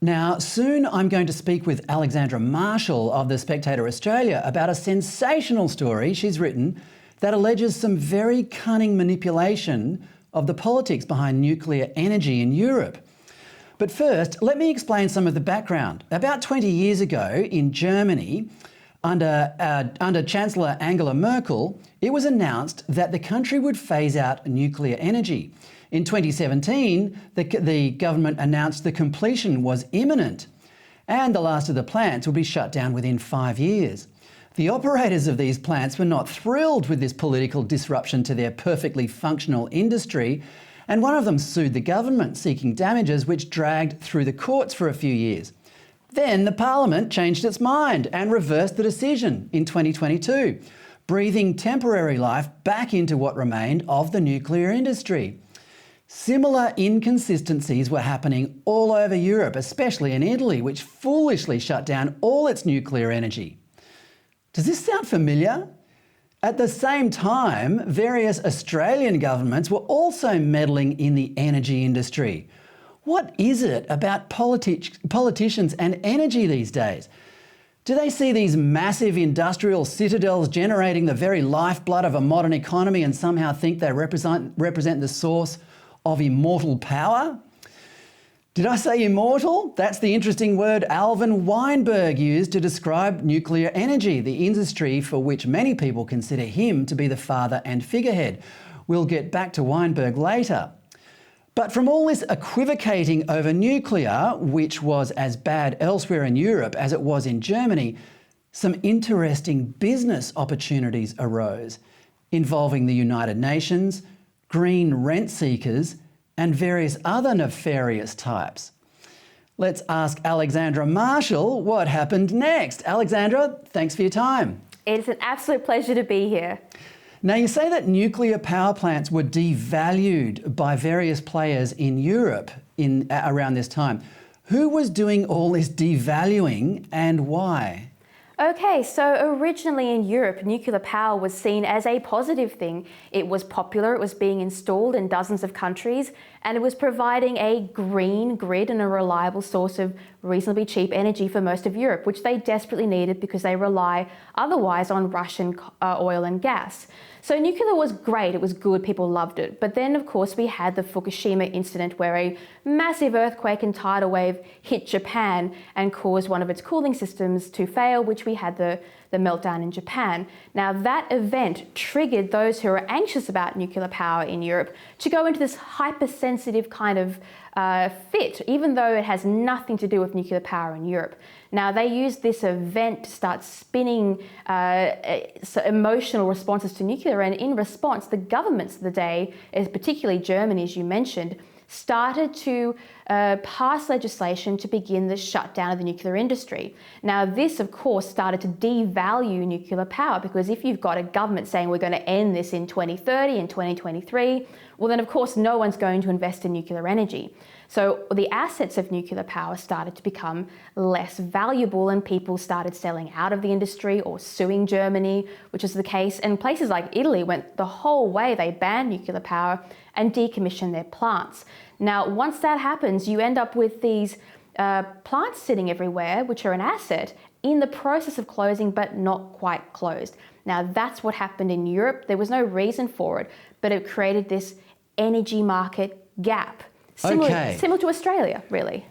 Now, soon I'm going to speak with Alexandra Marshall of the Spectator Australia about a sensational story she's written that alleges some very cunning manipulation of the politics behind nuclear energy in Europe. But first, let me explain some of the background. About 20 years ago in Germany, under Chancellor Angela Merkel, it was announced that the country would phase out nuclear energy. In 2017, the government announced the completion was imminent and the last of the plants would be shut down within 5 years. The operators of these plants were not thrilled with this political disruption to their perfectly functional industry, and one of them sued the government, seeking damages which dragged through the courts for a few years. Then the Parliament changed its mind and reversed the decision in 2022, breathing temporary life back into what remained of the nuclear industry. Similar inconsistencies were happening all over Europe, especially in Italy, which foolishly shut down all its nuclear energy. Does this sound familiar? At the same time, various Australian governments were also meddling in the energy industry. What is it about politicians and energy these days? Do they see these massive industrial citadels generating the very lifeblood of a modern economy and somehow think they represent the source of immortal power? Did I say immortal? That's the interesting word Alvin Weinberg used to describe nuclear energy, the industry for which many people consider him to be the father and figurehead. We'll get back to Weinberg later. But from all this equivocating over nuclear, which was as bad elsewhere in Europe as it was in Germany, some interesting business opportunities arose involving the United Nations, green rent seekers, and various other nefarious types. Let's ask Alexandra Marshall what happened next. Alexandra, thanks for your time. It's an absolute pleasure to be here. Now, you say that nuclear power plants were devalued by various players in Europe around this time. Who was doing all this devaluing and why? Okay, so originally in Europe, nuclear power was seen as a positive thing. It was popular, it was being installed in dozens of countries, and it was providing a green grid and a reliable source of reasonably cheap energy for most of Europe, which they desperately needed because they rely otherwise on Russian oil and gas. So nuclear was great, it was good, people loved it. But then, of course, we had the Fukushima incident where a massive earthquake and tidal wave hit Japan and caused one of its cooling systems to fail, which we had the meltdown in Japan. Now, that event triggered those who are anxious about nuclear power in Europe to go into this hypersensitive kind of fit, even though it has nothing to do with nuclear power in Europe. Now, they used this event to start spinning emotional responses to nuclear, and in response, the governments of the day, particularly Germany, as you mentioned, started to pass legislation to begin the shutdown of the nuclear industry. Now, this, of course, started to devalue nuclear power, because if you've got a government saying we're going to end this in 2030 and 2023, well, then, of course, no one's going to invest in nuclear energy. So the assets of nuclear power started to become less valuable, and people started selling out of the industry or suing Germany, which is the case. And places like Italy went the whole way. They banned nuclear power and decommissioned their plants. Now, once that happens, you end up with these plants sitting everywhere, which are an asset, in the process of closing, but not quite closed. Now, that's what happened in Europe. There was no reason for it, but it created this energy market gap. Similar to Australia, really.